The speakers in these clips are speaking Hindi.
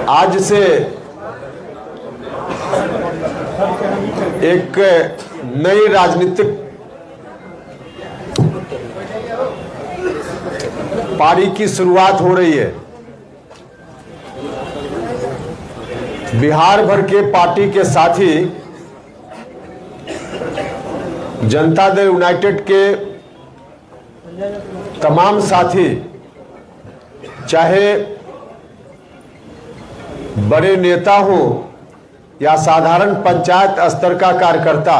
आज से एक नई राजनीतिक पारी की शुरुआत हो रही है। बिहार भर के पार्टी के साथी जनता दल यूनाइटेड के तमाम साथी, चाहे बड़े नेता हो या साधारण पंचायत स्तर का कार्यकर्ता,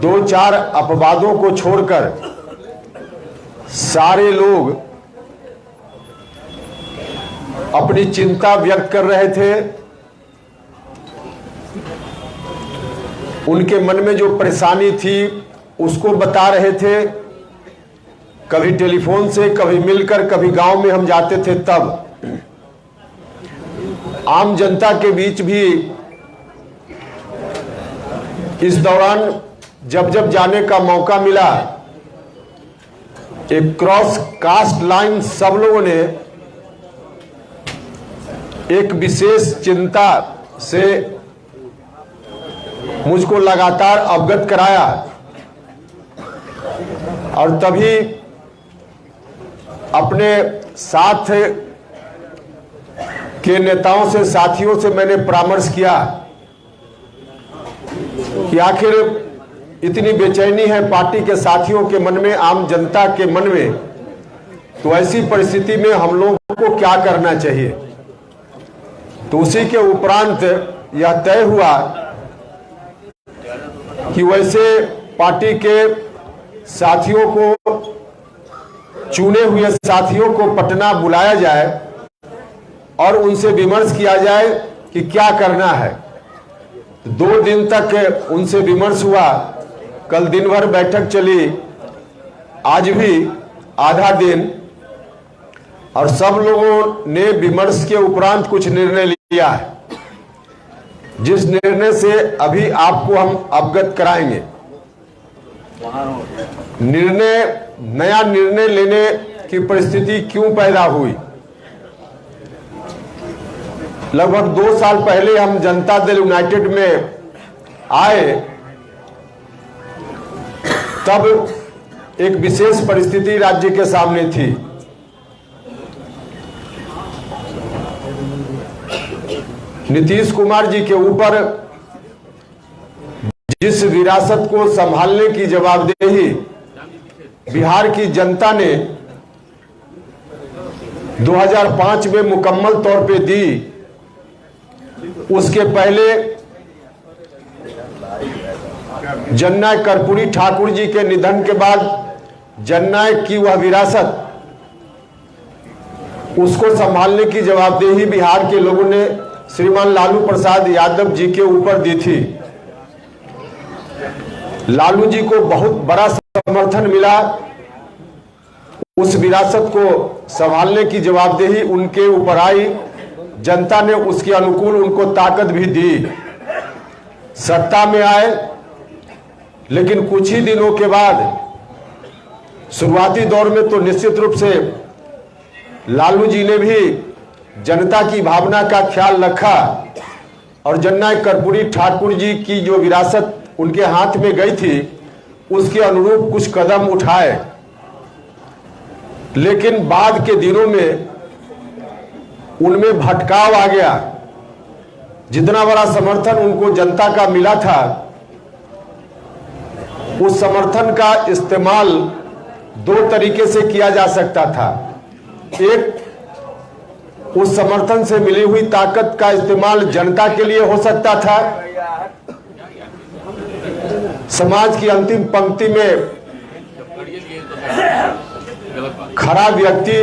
दो चार अपवादों को छोड़कर सारे लोग अपनी चिंता व्यक्त कर रहे थे। उनके मन में जो परेशानी थी उसको बता रहे थे, कभी टेलीफोन से, कभी मिलकर, कभी गांव में हम जाते थे। तब आम जनता के बीच भी इस दौरान जब जब जाने का मौका मिला, एक क्रॉस कास्ट लाइन सब लोगों ने एक विशेष चिंता से मुझको लगातार अवगत कराया। और तभी अपने साथ के नेताओं से, साथियों से मैंने परामर्श किया कि आखिर इतनी बेचैनी है पार्टी के साथियों के मन में, आम जनता के मन में, तो ऐसी परिस्थिति में हम लोगों को क्या करना चाहिए। तो उसी के उपरांत यह तय हुआ कि वैसे पार्टी के साथियों को, चुने हुए साथियों को पटना बुलाया जाए और उनसे विमर्श किया जाए कि क्या करना है। 2 दिन तक उनसे विमर्श हुआ। कल दिन भर बैठक चली, आज भी आधा दिन, और सब लोगों ने विमर्श के उपरांत कुछ निर्णय लिया है, जिस निर्णय से अभी आपको हम अवगत कराएंगे। नया निर्णय लेने की परिस्थिति क्यों पैदा हुई। लगभग 2 साल पहले हम जनता दल यूनाइटेड में आए, तब एक विशेष परिस्थिति राज्य के सामने थी। नीतीश कुमार जी के ऊपर जिस विरासत को संभालने की जवाबदेही बिहार की जनता ने 2005 में मुकम्मल तौर पे दी, उसके पहले जननायक कर्पूरी ठाकुर जी के निधन के बाद जननायक की वह विरासत, उसको संभालने की जवाबदेही बिहार के लोगों ने श्रीमान लालू प्रसाद यादव जी के ऊपर दी थी। लालू जी को बहुत बड़ा समर्थन मिला। उस विरासत को संभालने की जवाबदेही उनके ऊपर आई। जनता ने उसके अनुकूल उनको ताकत भी दी, सत्ता में आए। लेकिन कुछ ही दिनों के बाद शुरुआती दौर में तो निश्चित रूप से लालू जी ने भी जनता की भावना का ख्याल रखा और जननायक कर्पूरी ठाकुर जी की जो विरासत उनके हाथ में गई थी, उसके अनुरूप कुछ कदम उठाए। लेकिन बाद के दिनों में उनमें भटकाव आ गया। जितना बड़ा समर्थन उनको जनता का मिला था, उस समर्थन का इस्तेमाल 2 तरीके से किया जा सकता था। एक, उस समर्थन से मिली हुई ताकत का इस्तेमाल जनता के लिए हो सकता था। समाज की अंतिम पंक्ति में खड़ा व्यक्ति,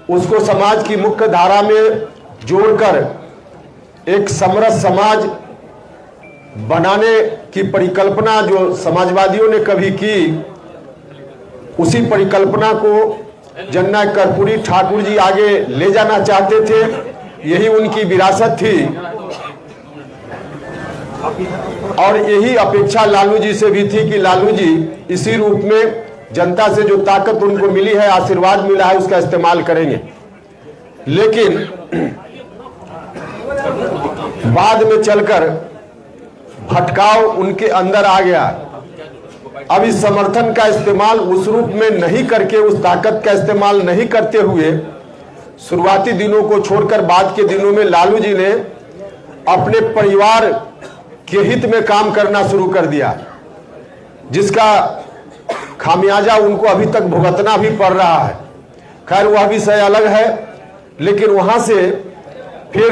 उसको समाज की मुख्य धारा में जोड़कर एक समरस समाज बनाने की परिकल्पना जो समाजवादियों ने कभी की, उसी परिकल्पना को जननायक कर्पूरी ठाकुर जी आगे ले जाना चाहते थे। यही उनकी विरासत थी और यही अपेक्षा लालू जी से भी थी कि लालू जी इसी रूप में जनता से जो ताकत उनको मिली है, आशीर्वाद मिला है, उसका इस्तेमाल करेंगे। लेकिन बाद में चलकर भटकाव उनके अंदर आ गया। अब इस समर्थन का इस्तेमाल उस रूप में नहीं करके, उस ताकत का इस्तेमाल नहीं करते हुए शुरुआती दिनों को छोड़कर बाद के दिनों में लालू जी ने अपने परिवार के हित में काम करना शुरू कर दिया, जिसका खामियाजा उनको अभी तक भुगतना भी पड़ रहा है। खैर वह विषय अलग है, लेकिन वहां से फिर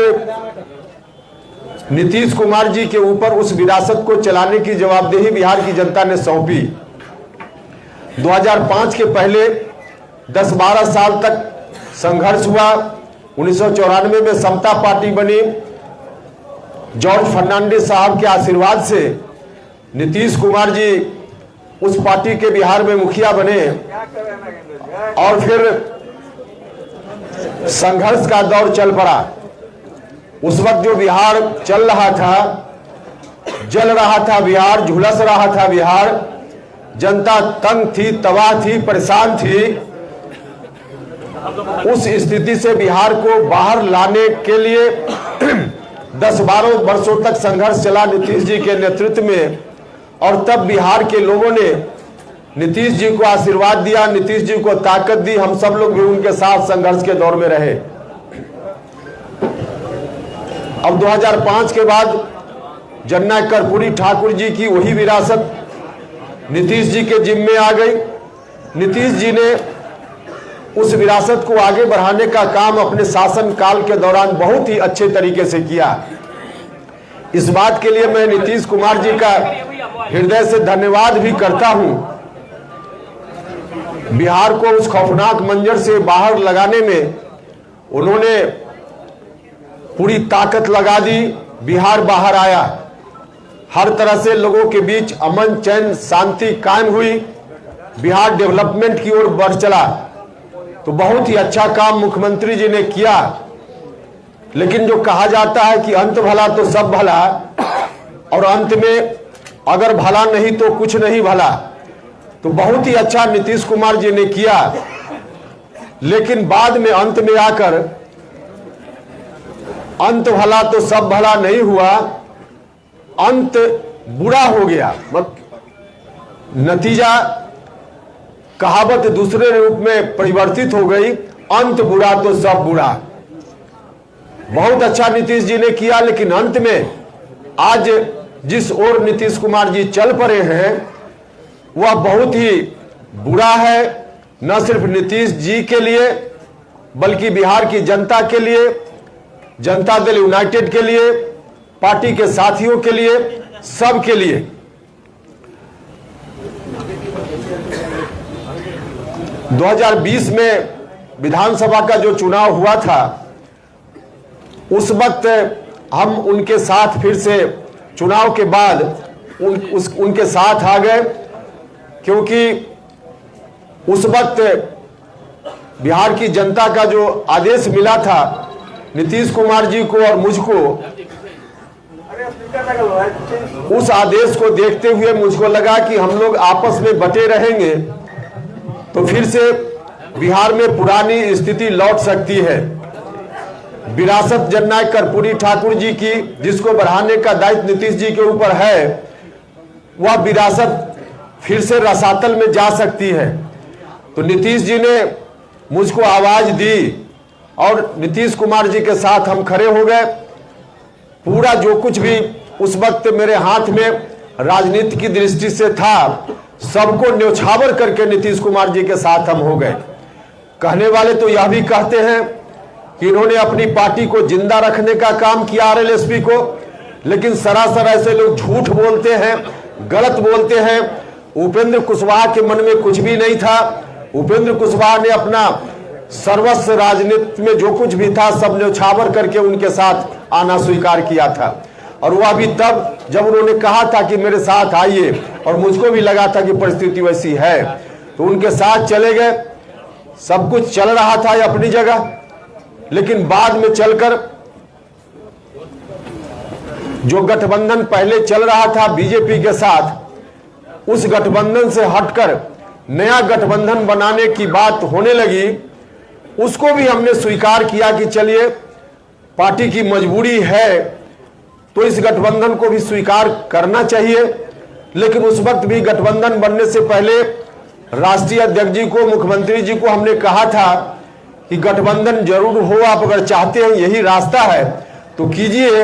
नीतीश कुमार जी के ऊपर उस विरासत को चलाने की जवाबदेही बिहार की जनता ने सौंपी। 2005 के पहले 10-12 साल तक संघर्ष हुआ। 1994 में समता पार्टी बनी। जॉर्ज फर्नांडिस साहब के आशीर्वाद से नीतीश कुमार जी उस पार्टी के बिहार में मुखिया बने और फिर संघर्ष का दौर चल पड़ा। उस वक्त जो बिहार चल रहा था, जल रहा था बिहार, झुलस रहा था बिहार, जनता तंग थी, तबाह थी, परेशान थी। उस स्थिति से बिहार को बाहर लाने के लिए 10-12 वर्षों तक संघर्ष चला नीतीश जी के नेतृत्व में, और तब बिहार के लोगों ने नीतीश जी को आशीर्वाद दिया, नीतीश जी को ताकत दी। हम सब लोग भी उनके साथ संघर्ष के दौर में रहे। अब 2005 के बाद जननायक कर्पूरी ठाकुर जी की वही विरासत नीतीश जी के जिम्मे आ गई। नीतीश जी ने उस विरासत को आगे बढ़ाने का काम अपने शासन काल के दौरान बहुत ही अच्छे तरीके से किया। इस बात के लिए मैं नीतीश कुमार जी का हृदय से धन्यवाद भी करता हूं। बिहार को उस खौफनाक मंजर से बाहर लगाने में उन्होंने पूरी ताकत लगा दी। बिहार बाहर आया, हर तरह से लोगों के बीच अमन चैन शांति कायम हुई, बिहार डेवलपमेंट की ओर बढ़ चला। तो बहुत ही अच्छा काम मुख्यमंत्री जी ने किया। लेकिन जो कहा जाता है कि अंत भला तो सब भला, और अंत में अगर भला नहीं तो कुछ नहीं भला, तो बहुत ही अच्छा नीतीश कुमार जी ने किया। लेकिन बाद में अंत में आकर अंत भला तो सब भला नहीं हुआ, अंत बुरा हो गया। नतीजा कहावत दूसरे रूप में परिवर्तित हो गई, अंत बुरा तो सब बुरा। बहुत अच्छा नीतीश जी ने किया, लेकिन अंत में आज जिस ओर नीतीश कुमार जी चल पड़े हैं वह बहुत ही बुरा है, न सिर्फ नीतीश जी के लिए बल्कि बिहार की जनता के लिए, जनता दल यूनाइटेड के लिए, पार्टी के साथियों के लिए, सब के लिए। – 2020 में विधानसभा का जो चुनाव हुआ था, उस वक्त हम उनके साथ फिर से चुनाव के बाद उनके साथ आ गए, क्योंकि उस वक्त बिहार की जनता का जो आदेश मिला था नीतीश कुमार जी को और मुझको, उस आदेश को देखते हुए मुझको लगा कि हम लोग आपस में बटे रहेंगे तो फिर से बिहार में पुरानी स्थिति लौट सकती है। विरासत जननायक कर्पूरी ठाकुर जी की, जिसको बढ़ाने का दायित्व नीतीश जी के ऊपर है, वह विरासत फिर से रसातल में जा सकती है। तो नीतीश जी ने मुझको आवाज दी और नीतीश कुमार जी के साथ हम खड़े हो गए। पूरा जो कुछ भी उस वक्त मेरे हाथ में राजनीति की दृष्टि से था, सबको न्यौछावर करके नीतीश कुमार जी के साथ हम हो गए। कहने वाले तो यह भी कहते हैं कि इन्होंने अपनी पार्टी को जिंदा रखने का काम किया आरएलएसपी को, लेकिन सरासर ऐसे लोग झूठ बोलते हैं, गलत बोलते हैं। उपेंद्र कुशवाहा के मन में कुछ भी नहीं था। उपेंद्र कुशवाहा ने अपना सर्वस्व राजनीति में जो कुछ भी था सब न्यौछावर करके उनके साथ आना स्वीकार किया था, और वह भी तब जब उन्होंने कहा था कि मेरे साथ आइए, और मुझको भी लगा था कि परिस्थिति वैसी है, तो उनके साथ चले गए। सब कुछ चल रहा था अपनी जगह, लेकिन बाद में चलकर जो गठबंधन पहले चल रहा था बीजेपी के साथ, उस गठबंधन से हटकर नया गठबंधन बनाने की बात होने लगी। उसको भी हमने स्वीकार किया कि चलिए पार्टी की मजबूरी है तो इस गठबंधन को भी स्वीकार करना चाहिए। लेकिन उस वक्त भी गठबंधन बनने से पहले राष्ट्रीय अध्यक्ष जी को, मुख्यमंत्री जी को हमने कहा था कि गठबंधन जरूर हो, आप अगर चाहते हैं यही रास्ता है तो कीजिए,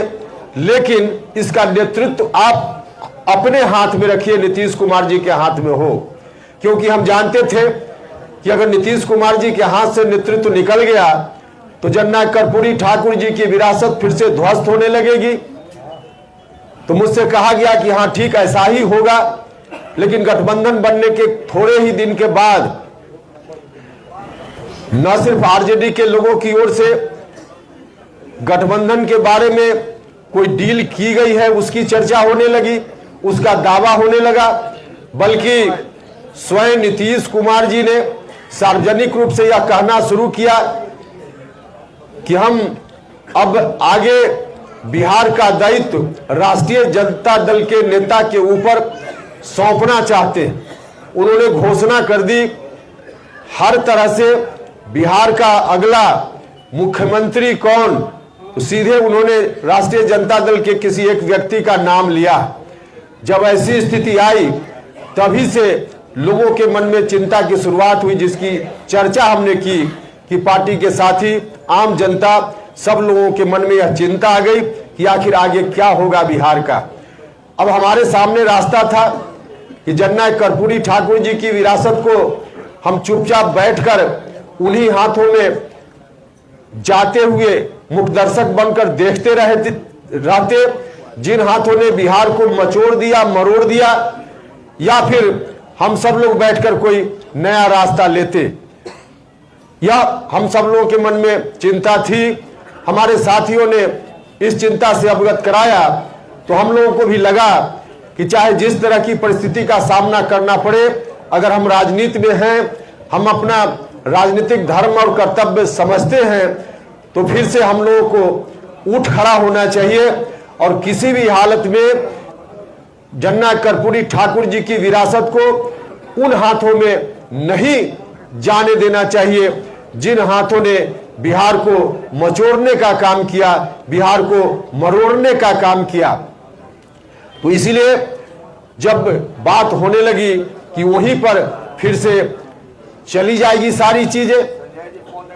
लेकिन इसका नेतृत्व आप अपने हाथ में रखिए, नीतीश कुमार जी के हाथ में हो। क्योंकि हम जानते थे कि अगर नीतीश कुमार जी के हाथ से नेतृत्व निकल गया तो जननायक कर्पूरी ठाकुर जी की विरासत फिर से ध्वस्त होने लगेगी। तो मुझसे कहा गया कि हाँ ठीक ऐसा ही होगा। लेकिन गठबंधन बनने के थोड़े ही दिन के बाद न सिर्फ आरजेडी के लोगों की ओर से गठबंधन के बारे में कोई डील की गई है उसकी चर्चा होने लगी, उसका दावा होने लगा, बल्कि स्वयं नीतीश कुमार जी ने सार्वजनिक रूप से यह कहना शुरू किया कि हम अब आगे बिहार का दायित्व राष्ट्रीय जनता दल के नेता के ऊपर सौंपना चाहते हैं। उन्होंने घोषणा कर दी हर तरह से बिहार का अगला मुख्यमंत्री कौन, तो सीधे उन्होंने राष्ट्रीय जनता दल के किसी एक व्यक्ति का नाम लिया। जब ऐसी स्थिति आई तभी से लोगों के मन में चिंता की शुरुआत हुई, जिसकी चर्चा हमने की कि पार्टी के साथी आम जनता सब लोगों के मन में यह चिंता आ गई कि आखिर आगे क्या होगा बिहार का। अब हमारे सामने रास्ता था कि जननायक कर्पूरी ठाकुर जी की विरासत को हम चुपचाप बैठकर उन्हीं हाथों में जाते हुए मुखदर्शक बनकर देखते रहते जिन हाथों ने बिहार को मचोड़ दिया, मरोड़ दिया, या फिर हम सब लोग बैठकर कोई नया रास्ता लेते। या हम सब लोगों के मन में चिंता थी, हमारे साथियों ने इस चिंता से अवगत कराया, तो हम लोगों को भी लगा कि चाहे जिस तरह की परिस्थिति का सामना करना पड़े, अगर हम राजनीति में हैं, हम अपना राजनीतिक धर्म और कर्तव्य समझते हैं, तो फिर से हम लोगों को उठ खड़ा होना चाहिए और किसी भी हालत में जननायक कर्पूरी ठाकुर जी की विरासत को उन हाथों में नहीं जाने देना चाहिए जिन हाथों ने बिहार को मचोड़ने का काम किया, बिहार को मरोड़ने का काम किया। तो इसीलिए जब बात होने लगी कि वहीं पर फिर से चली जाएगी सारी चीजें,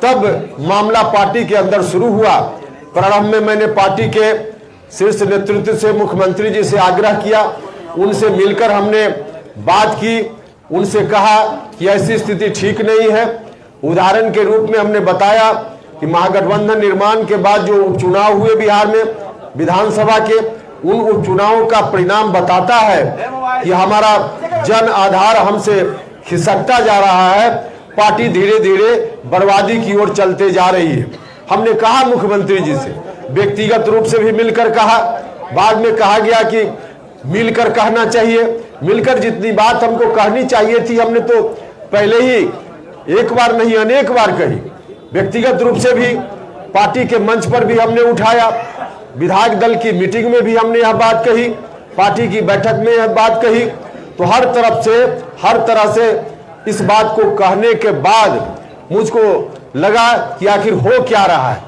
तब मामला पार्टी के अंदर शुरू हुआ। प्रारंभ में मैंने पार्टी के शीर्ष नेतृत्व से, मुख्यमंत्री जी से आग्रह किया, उनसे मिलकर हमने बात की, उनसे कहा कि ऐसी स्थिति ठीक नहीं है। उदाहरण के रूप में हमने बताया कि महागठबंधन निर्माण के बाद जो उपचुनाव हुए बिहार में विधानसभा के, उन उपचुनावों का परिणाम बताता है कि हमारा जन आधार हमसे खिसकता जा रहा है, पार्टी धीरे धीरे बर्बादी की ओर चलते जा रही है। हमने कहा मुख्यमंत्री जी से, व्यक्तिगत रूप से भी मिलकर कहा, बाद में कहा गया कि मिलकर कहना चाहिए। मिलकर जितनी बात हमको कहनी चाहिए थी हमने तो पहले ही एक बार नहीं अनेक बार कही। व्यक्तिगत रूप से भी पार्टी के मंच पर भी हमने उठाया, विधायक दल की मीटिंग में भी हमने यह बात कही, पार्टी की बैठक में यह बात कही। तो हर तरफ से, हर तरह से इस बात को कहने के बाद मुझको लगा कि आखिर हो क्या रहा है,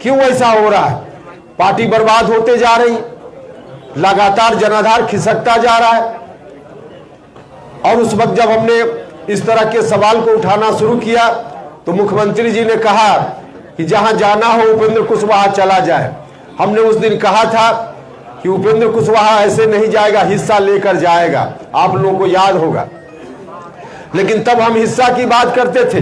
क्यों ऐसा हो रहा है। पार्टी बर्बाद होते जा रही, लगातार जनाधार खिसकता जा रहा है। और उस वक्त जब हमने इस तरह के सवाल को उठाना शुरू किया तो मुख्यमंत्री जी ने कहा कि जहां जाना हो उपेंद्र कुशवाहा चला जाए। हमने उस दिन कहा था कि उपेंद्र कुशवाहा ऐसे नहीं जाएगा, हिस्सा लेकर जाएगा, आप लोगों को याद होगा। लेकिन तब हम हिस्सा की बात करते थे,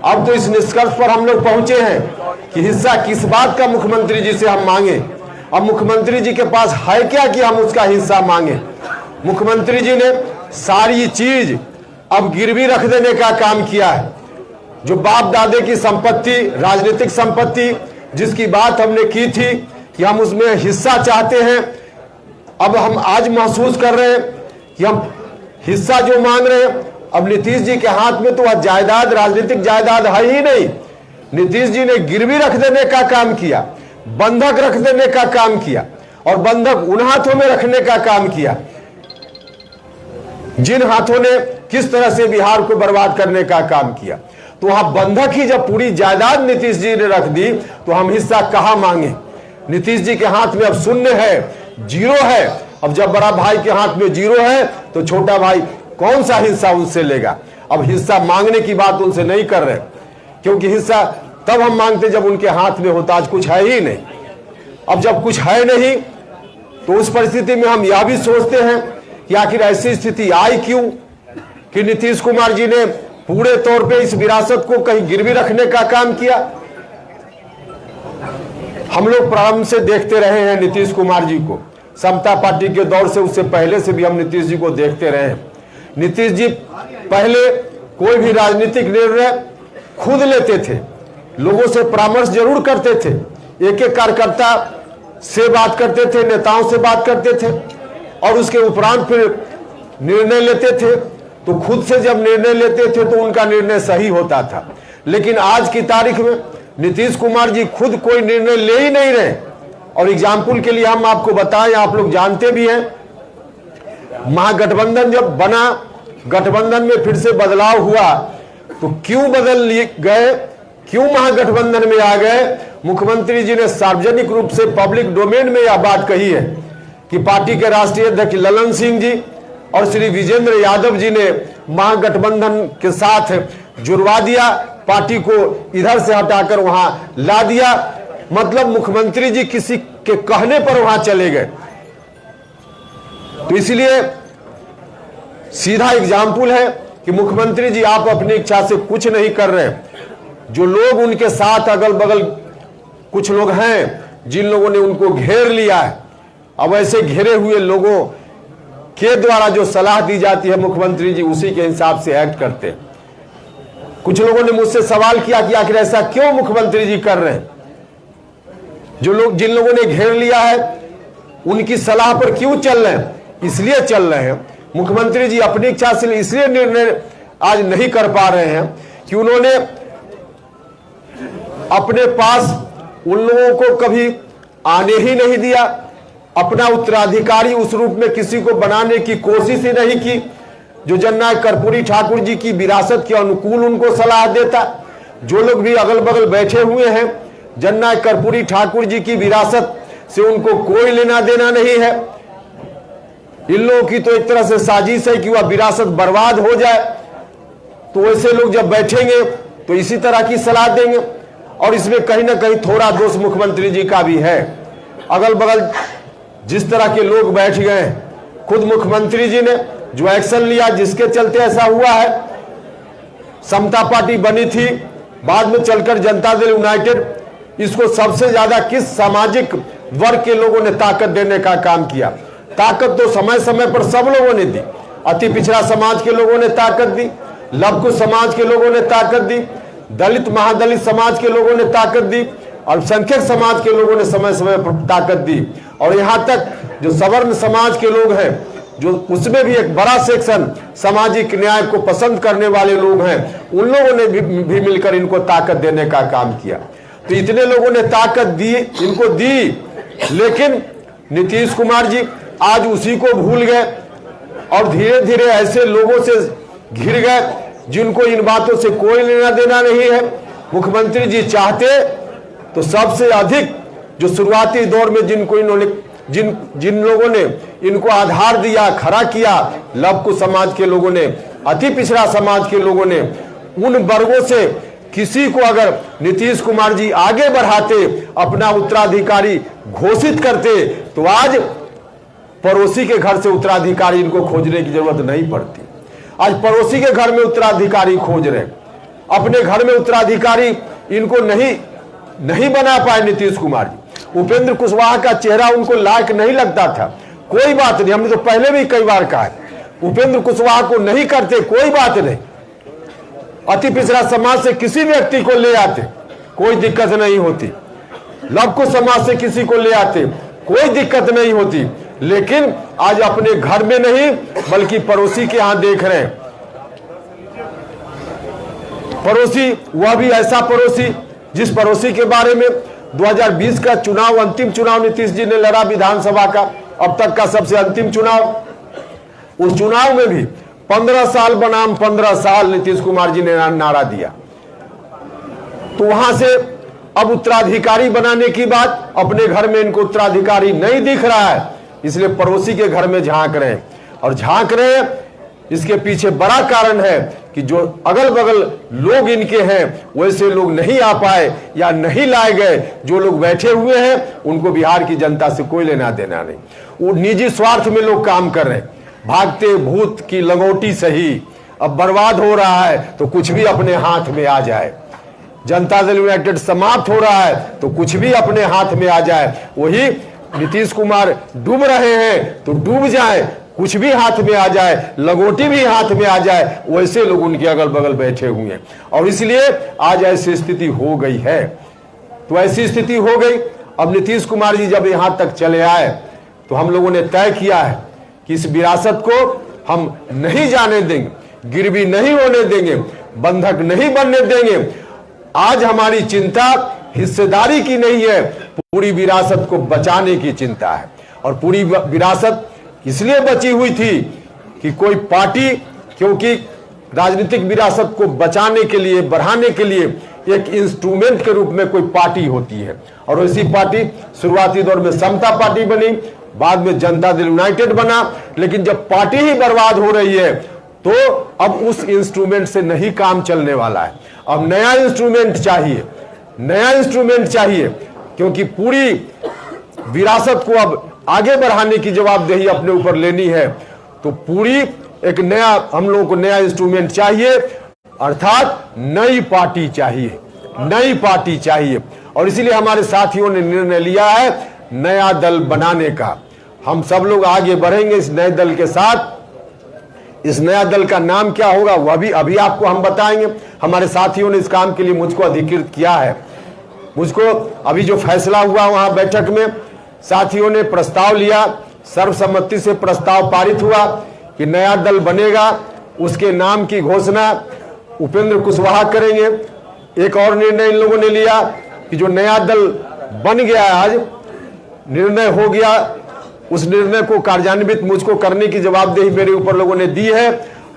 अब तो इस निष्कर्ष पर हम लोग पहुंचे हैं कि हिस्सा किस बात का मुख्यमंत्री जी से हम मांगे। अब मुख्यमंत्री जी के पास है क्या कि हम उसका हिस्सा मांगे। मुख्यमंत्री जी ने सारी चीज अब गिरवी रख देने का काम किया है। जो बाप दादे की संपत्ति, राजनीतिक संपत्ति, जिसकी बात हमने की थी कि हम उसमें हिस्सा चाहते हैं, अब हम आज महसूस कर रहे हैं कि हम हिस्सा जो मांग रहे हैं, अब नीतीश जी के हाथ में तो वह जायदाद, राजनीतिक जायदाद है ही नहीं। नीतीश जी ने गिरवी रख देने का काम किया, बंधक रख देने का काम किया, और बंधक उन हाथों में रखने का काम किया जिन हाथों ने किस तरह से बिहार को बर्बाद करने का काम किया। तो वहां बंधक ही जब पूरी जायदाद नीतीश जी ने रख दी तो हम हिस्सा कहां मांगे। नीतीश जी के हाथ में अब शून्य है, जीरो है। अब जब बड़ा भाई के हाथ में जीरो है तो छोटा भाई कौन सा हिस्सा उनसे लेगा? अब हिस्सा मांगने की बात उनसे नहीं कर रहे, क्योंकि हिस्सा तब हम मांगते जब उनके हाथ में होता। आज कुछ है ही नहीं। अब जब कुछ है नहीं तो उस परिस्थिति में हम यह भी सोचते हैं कि आखिर ऐसी स्थिति आई क्यों कि नीतीश कुमार जी ने पूरे तौर पे इस विरासत को कहीं गिरवी रखने का काम किया। हम लोग प्रारंभ से देखते रहे हैं नीतीश कुमार जी को, समता पार्टी के दौर से, उससे पहले से भी हम नीतीश जी को देखते रहे हैं। नीतीश जी पहले कोई भी राजनीतिक निर्णय खुद लेते थे, लोगों से परामर्श जरूर करते थे, एक एक कार्यकर्ता से बात करते थे, नेताओं से बात करते थे और उसके उपरांत फिर निर्णय लेते थे। तो खुद से जब निर्णय लेते थे तो उनका निर्णय सही होता था। लेकिन आज की तारीख में नीतीश कुमार जी खुद कोई निर्णय ले ही नहीं रहे। और एग्जाम्पल के लिए हम आपको बताएं, आप लोग जानते भी हैं, महागठबंधन जब बना, गठबंधन में फिर से बदलाव हुआ तो क्यों बदल गए, क्यों महागठबंधन में आ गए? मुख्यमंत्री जी ने सार्वजनिक रूप से पब्लिक डोमेन में यह बात कही है कि पार्टी के राष्ट्रीय अध्यक्ष ललन सिंह जी और श्री विजेंद्र यादव जी ने महागठबंधन के साथ जुड़वा दिया, पार्टी को इधर से हटाकर वहां ला दिया। मतलब मुख्यमंत्री जी किसी के कहने पर वहां चले गए। तो इसलिए सीधा एग्जाम्पल है कि मुख्यमंत्री जी आप अपनी इच्छा से कुछ नहीं कर रहे। जो लोग उनके साथ अगल बगल कुछ लोग हैं जिन लोगों ने उनको घेर लिया है, अब ऐसे घेरे हुए लोगों के द्वारा जो सलाह दी जाती है मुख्यमंत्री जी उसी के हिसाब से एक्ट करते हैं। कुछ लोगों ने मुझसे सवाल किया कि आखिर ऐसा क्यों मुख्यमंत्री जी कर रहे हैं? जो लोग जिन लोगों ने घेर लिया है उनकी सलाह पर क्यों चल रहे हैं? इसलिए चल रहे हैं मुख्यमंत्री जी अपनी इच्छा से इसलिए निर्णय आज नहीं कर पा रहे हैं कि उन्होंने अपने पास उन लोगों को कभी आने ही नहीं दिया, अपना उत्तराधिकारी उस रूप में किसी को बनाने की कोशिश ही नहीं की जो जननायक कर्पूरी ठाकुर जी की विरासत के अनुकूल उनको सलाह देता। जो लोग भी अगल बगल बैठे हुए हैं, जननायक कर्पूरी ठाकुर जी की विरासत से उनको कोई लेना देना नहीं है। इन लोगों की तो एक तरह से साजिश है कि वह विरासत बर्बाद हो जाए। तो वैसे लोग जब बैठेंगे तो इसी तरह की सलाह देंगे। और इसमें कहीं ना कहीं थोड़ा दोष मुख्यमंत्री जी का भी है। अगल बगल जिस तरह के लोग बैठ गए, खुद मुख्यमंत्री जी ने जो एक्शन लिया जिसके चलते ऐसा हुआ है, समता पार्टी बनी थी, बाद में चलकर जनता दल यूनाइटेड, इसको सबसे ज्यादा किस सामाजिक वर्ग के लोगों ने ताकत देने का काम किया? ताकत तो समय समय पर सब लोगों ने दी। अति पिछड़ा समाज के लोगों ने ताकत दी, लघु समाज के लोगों ने ताकत दी, दलित महादलित समाज के लोगों ने ताकत दी, अल्पसंख्यक समाज के लोगों ने समय समय पर ताकत दी। और यहाँ तक जो सवर्ण समाज के लोग हैं, जो उसमें भी एक बड़ा सेक्शन सामाजिक न्याय को पसंद करने वाले लोग हैं, उन लोगों ने भी मिलकर इनको ताकत देने का काम किया। तो इतने लोगों ने ताकत दी, इनको दी, लेकिन नीतीश कुमार जी आज उसी को भूल गए और धीरे धीरे ऐसे लोगों से घिर गए जिनको इन बातों से कोई लेना देना नहीं है। मुख्यमंत्री जी चाहते तो सबसे अधिक जो शुरुआती दौर में जिनको इन्होंने जिन लोगों ने इनको आधार दिया, खड़ा किया, लघु समाज के लोगों ने, अति पिछड़ा समाज के लोगों ने, उन वर्गों से किसी को अगर नीतीश कुमार जी आगे बढ़ाते, अपना उत्तराधिकारी घोषित करते, तो आज पड़ोसी के घर से उत्तराधिकारी इनको खोजने की जरूरत नहीं पड़ती। आज पड़ोसी के घर में उत्तराधिकारी खोज रहे, अपने घर में उत्तराधिकारी इनको नहीं बना पाए नीतीश कुमार जी। उपेंद्र कुशवाहा का चेहरा उनको लायक नहीं लगता था, कोई बात नहीं, हमने तो पहले भी कई बार कहा है, उपेंद्र कुशवाहा को नहीं करते कोई बात नहीं, अति पिछड़ा समाज से किसी व्यक्ति को ले आते कोई दिक्कत नहीं होती, लघु समाज से किसी को ले आते कोई दिक्कत नहीं होती। लेकिन आज अपने घर में नहीं बल्कि पड़ोसी के यहां देख रहे हैं। पड़ोसी, वह भी ऐसा पड़ोसी जिस पड़ोसी के बारे में 2020 का चुनाव, अंतिम चुनाव नीतीश जी ने लड़ा विधानसभा का, अब तक का सबसे अंतिम चुनाव, उस चुनाव में भी 15 साल बनाम 15 साल नीतीश कुमार जी ने नारा दिया। तो वहां से अब उत्तराधिकारी बनाने की बात, अपने घर में इनको उत्तराधिकारी नहीं दिख रहा है, इसलिए पड़ोसी के घर में झांक रहे हैं। और झांक रहे हैं, इसके पीछे बड़ा कारण है कि जो अगल बगल लोग इनके हैं वैसे लोग नहीं आ पाए या नहीं लाए गए। जो लोग बैठे हुए हैं उनको बिहार की जनता से कोई लेना देना नहीं, वो निजी स्वार्थ में लोग काम कर रहे हैं। भागते भूत की लंगोटी सही, अब बर्बाद हो रहा है तो कुछ भी अपने हाथ में आ जाए। जनता दल यूनाइटेड समाप्त हो रहा है तो कुछ भी अपने हाथ में आ जाए। वही नीतीश कुमार डूब रहे हैं तो डूब जाए, कुछ भी हाथ में आ जाए, लंगोटी भी हाथ में आ जाए, वैसे लोग उनके अगल बगल बैठे हुए हैं। और इसलिए आज ऐसी स्थिति हो गई है। तो ऐसी स्थिति हो गई। अब नीतीश कुमार जी जब यहां तक चले आए तो हम लोगों ने तय किया है कि इस विरासत को हम नहीं जाने देंगे, गिरवी नहीं होने देंगे, बंधक नहीं बनने देंगे। आज हमारी चिंता हिस्सेदारी की नहीं है, पूरी विरासत को बचाने की चिंता है। और पूरी विरासत इसलिए बची हुई थी कि कोई पार्टी, क्योंकि राजनीतिक विरासत को बचाने के लिए, बढ़ाने के लिए एक इंस्ट्रूमेंट के रूप में कोई पार्टी होती है। और ऐसी पार्टी शुरुआती दौर में समता पार्टी बनी, बाद में जनता दल यूनाइटेड बना। लेकिन जब पार्टी ही बर्बाद हो रही है तो अब उस इंस्ट्रूमेंट से नहीं काम चलने वाला है। अब नया इंस्ट्रूमेंट चाहिए, नया इंस्ट्रूमेंट चाहिए, क्योंकि पूरी विरासत को अब आगे बढ़ाने की जवाबदेही अपने ऊपर लेनी है। तो पूरी एक नया, हम लोगों को नया इंस्ट्रूमेंट चाहिए, अर्थात नई पार्टी चाहिए, नई पार्टी चाहिए। और इसीलिए हमारे साथियों ने निर्णय लिया है नया दल बनाने का। हम सब लोग आगे बढ़ेंगे इस नए दल के साथ। इस नया दल का नाम क्या होगा वह भी अभी आपको हम बताएंगे। हमारे साथियों ने इस काम के लिए मुझको अधिकृत किया है। मुझको अभी जो फैसला हुआ वहां बैठक में साथियों ने प्रस्ताव लिया, सर्वसम्मति से प्रस्ताव पारित हुआ कि नया दल बनेगा। उसके नाम की घोषणा उपेंद्र कुशवाहा करेंगे। एक और निर्णय इन लोगों ने लिया कि जो नया दल बन गया, आज निर्णय हो गया, उस निर्णय को कार्यान्वित मुझको करने की जवाबदेही मेरे ऊपर लोगों ने दी है।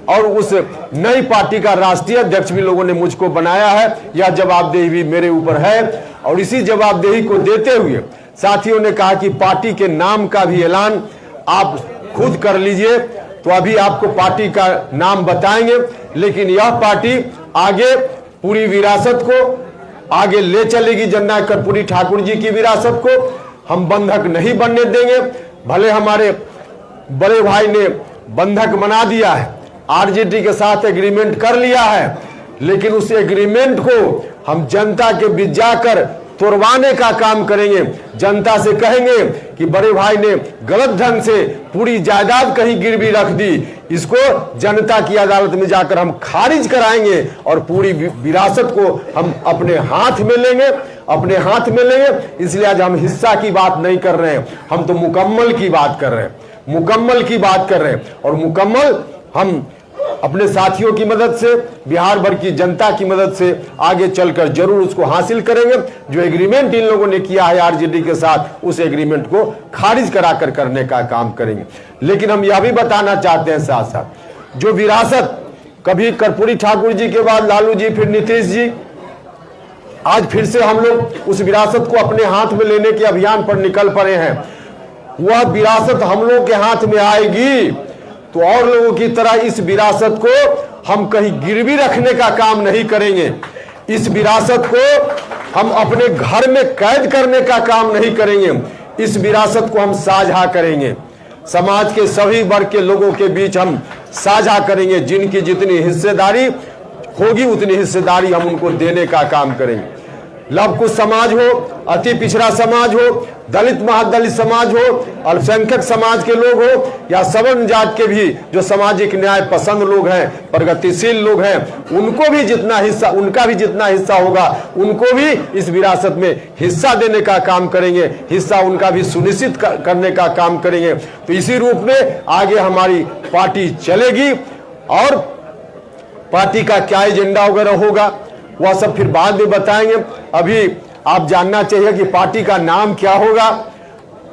और उस नई पार्टी का राष्ट्रीय अध्यक्ष भी लोगों ने मुझको बनाया है। यह जवाबदेही भी मेरे ऊपर है। और इसी जवाबदेही को देते हुए साथियों ने कहा कि पार्टी के नाम का भी ऐलान आप खुद कर लीजिए। तो अभी आपको पार्टी का नाम बताएंगे, लेकिन यह पार्टी आगे पूरी विरासत को आगे ले चलेगी। जननायक कर्पूरी ठाकुर जी की विरासत को हम बंधक नहीं बनने देंगे। भले हमारे बड़े भाई ने बंधक बना दिया है, आरजेडी के साथ एग्रीमेंट कर लिया है, लेकिन उस एग्रीमेंट को हम जनता के बीच जाकर तोड़वाने का काम करेंगे। जनता से कहेंगे कि बड़े भाई ने गलत ढंग से पूरी जायदाद कहीं गिरवी रख दी, इसको जनता की अदालत में जाकर हम खारिज कराएंगे और पूरी विरासत को हम अपने हाथ में लेंगे, अपने हाथ में लेंगे। इसलिए आज हम हिस्सा की बात नहीं कर रहे हैं, हम तो मुकम्मल की बात कर रहे हैं, मुकम्मल की बात कर रहे हैं। और मुकम्मल हम अपने साथियों की मदद से, बिहार भर की जनता की मदद से आगे चलकर जरूर उसको हासिल करेंगे। जो एग्रीमेंट इन लोगों ने किया है आरजेडी के साथ, उस एग्रीमेंट को खारिज कराकर करने का काम करेंगे। लेकिन हम यह भी बताना चाहते हैं साथ साथ, जो विरासत कभी कर्पूरी ठाकुर जी के बाद लालू जी, फिर नीतीश जी, आज फिर से हम लोग उस विरासत को अपने हाथ में लेने के अभियान पर निकल पड़े हैं। वह विरासत हम लोग के हाथ में आएगी तो और लोगों की तरह इस विरासत को हम कहीं गिरवी रखने का काम नहीं करेंगे। इस विरासत को हम अपने घर में कैद करने का काम नहीं करेंगे। इस विरासत को हम साझा करेंगे, समाज के सभी वर्ग के लोगों के बीच हम साझा करेंगे। जिनकी जितनी हिस्सेदारी होगी उतनी हिस्सेदारी हम उनको देने का काम करेंगे। लव कुश समाज हो, अति पिछड़ा समाज हो, दलित महादलित समाज हो, अल्पसंख्यक समाज के लोग हो, या सवर्ण जात के भी जो सामाजिक न्याय पसंद लोग हैं, प्रगतिशील लोग हैं, उनको भी जितना हिस्सा, उनका भी जितना हिस्सा होगा, उनको भी इस विरासत में हिस्सा देने का काम करेंगे, हिस्सा उनका भी सुनिश्चित करने का काम करेंगे। तो इसी रूप में आगे हमारी पार्टी चलेगी। और पार्टी का क्या एजेंडा वगैरह होगा वह सब फिर बाद में बताएंगे। अभी आप जानना चाहिए कि पार्टी का नाम क्या होगा।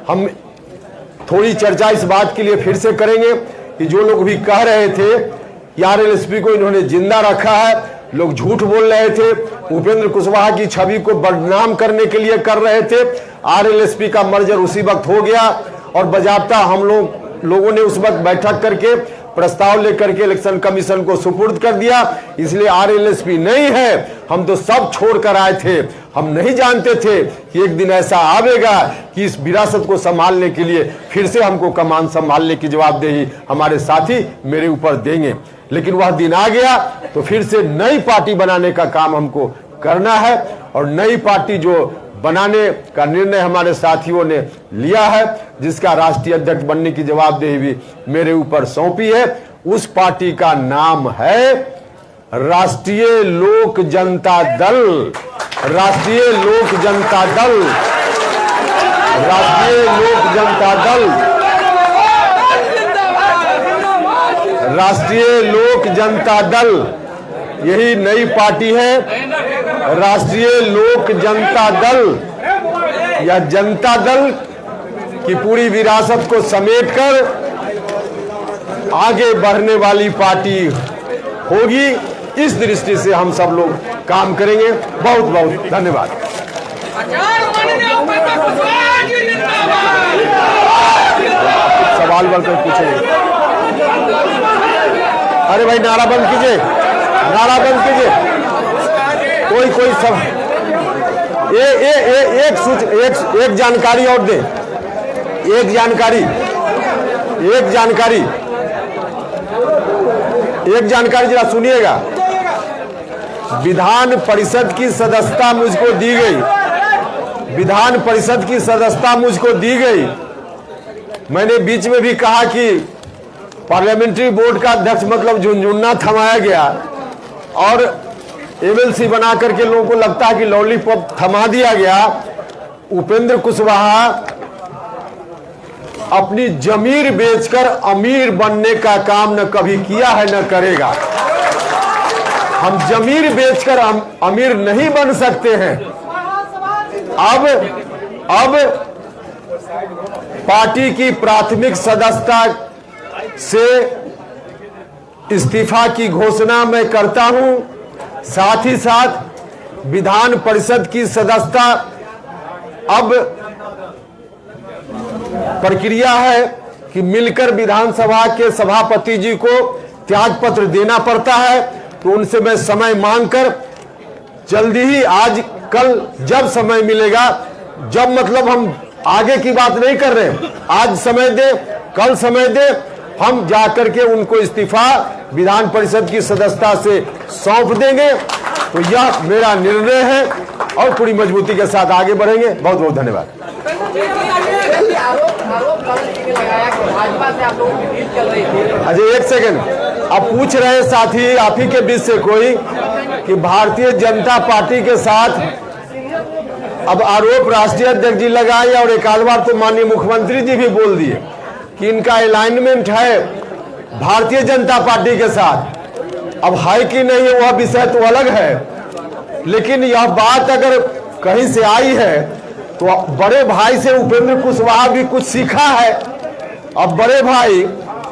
हम थोड़ी चर्चा इस बात के लिए फिर से करेंगे कि जो लोग भी कह रहे थे कि आरएलएसपी को इन्होंने जिंदा रखा है, लोग झूठ बोल रहे थे, उपेंद्र कुशवाहा की छवि को बदनाम करने के लिए कर रहे थे। आरएलएसपी का मर्जर उसी वक्त हो गया और बजाबता हम लोगों ने उस वक्त बैठक करके प्रस्ताव लेकर के इलेक्शन कमीशन को सुपुर्द कर दिया। इसलिए आरएलएसपी नहीं है, हम तो सब छोड़ कर आए थे। हम नहीं जानते थे कि एक दिन ऐसा आवेगा कि इस विरासत को संभालने के लिए फिर से हमको कमान संभालने की जवाबदेही हमारे साथी मेरे ऊपर देंगे। लेकिन वह दिन आ गया तो फिर से नई पार्टी बनाने का काम हमको करना है और नई पार्टी जो बनाने का निर्णय हमारे साथियों ने लिया है, जिसका राष्ट्रीय अध्यक्ष बनने की जवाबदेही भी मेरे ऊपर सौंपी है, उस पार्टी का नाम है राष्ट्रीय लोक जनता दल। राष्ट्रीय लोक जनता दल, राष्ट्रीय लोक जनता दल, राष्ट्रीय लोक जनता दल, यही नई पार्टी है। राष्ट्रीय लोक जनता दल या जनता दल की पूरी विरासत को समेटकर आगे बढ़ने वाली पार्टी होगी। इस दृष्टि से हम सब लोग काम करेंगे। बहुत बहुत धन्यवाद। सवाल कर पूछेंगे। अरे भाई नारा बंद कीजिए, नारा बंद कीजिए। कोई सब एक जानकारी और दे, एक जानकारी जरा सुनिएगा। विधान परिषद की सदस्यता मुझको दी गई, विधान परिषद की सदस्यता मुझको दी गई। मैंने बीच में भी कहा कि पार्लियामेंट्री बोर्ड का अध्यक्ष मतलब झुनझुना थमाया गया और एमएलसी बना करके लोगों को लगता है कि लॉलीपॉप थमा दिया गया। उपेंद्र कुशवाहा अपनी जमीर बेचकर अमीर बनने का काम न कभी किया है न करेगा। हम जमीर बेचकर अमीर नहीं बन सकते हैं। अब पार्टी की प्राथमिक सदस्यता से इस्तीफा की घोषणा मैं करता हूं। साथ ही साथ विधान परिषद की सदस्यता अब प्रक्रिया है कि मिलकर विधानसभा के सभापति जी को त्यागपत्र देना पड़ता है। तो उनसे मैं समय मांगकर जल्दी ही, आज कल जब समय मिलेगा, जब मतलब हम आगे की बात नहीं कर रहे, आज समय दे, कल समय दे, हम जाकर के उनको इस्तीफा विधान परिषद की सदस्यता से सौंप देंगे। तो यह मेरा निर्णय है और पूरी मजबूती के साथ आगे बढ़ेंगे। बहुत बहुत धन्यवाद। अजय एक सेकंड, अब पूछ रहे साथी आप ही के बीच से कोई कि भारतीय जनता पार्टी के साथ अब आरोप राष्ट्रीय अध्यक्ष जी लगाए और एक आध बार तो माननीय मुख्यमंत्री जी भी बोल दिए कि इनका अलाइनमेंट है भारतीय जनता पार्टी के साथ। अब है कि नहीं है वह विषय तो अलग है, लेकिन यह बात अगर कहीं से आई है तो बड़े भाई से उपेंद्र कुशवाहा भी कुछ सीखा है। अब बड़े भाई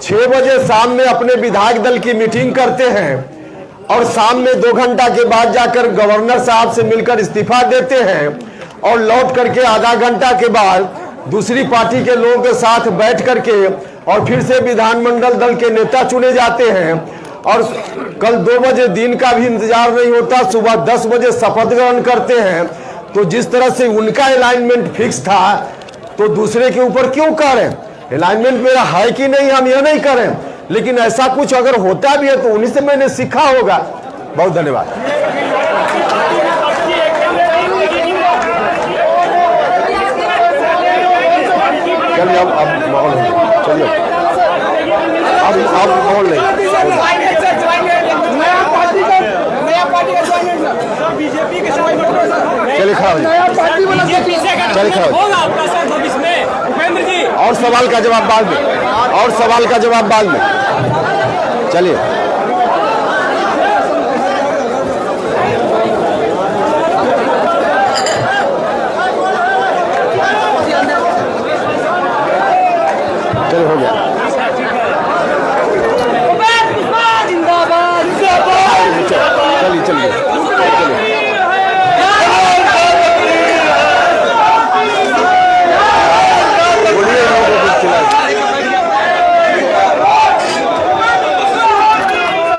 6 बजे शाम में अपने विधायक दल की मीटिंग करते हैं और शाम में 2 घंटा के बाद जाकर गवर्नर साहब से मिलकर इस्तीफा देते हैं और लौट करके आधा घंटा के बाद दूसरी पार्टी के लोगों के साथ बैठ करके और फिर से विधानमंडल दल के नेता चुने जाते हैं। और कल 2 बजे दिन का भी इंतजार नहीं होता, सुबह 10 बजे शपथ ग्रहण करते हैं। तो जिस तरह से उनका अलाइनमेंट फिक्स था तो दूसरे के ऊपर क्यों करें? अलाइनमेंट मेरा है कि नहीं हम यह नहीं करें, लेकिन ऐसा कुछ अगर होता भी है तो उन्हीं से मैंने सीखा होगा। बहुत धन्यवाद। चलिए अब माहौल चलिए अब माहौल नहीं चलिए खड़ा और सवाल का जवाब बाद में, और सवाल का जवाब बाद में। चलिए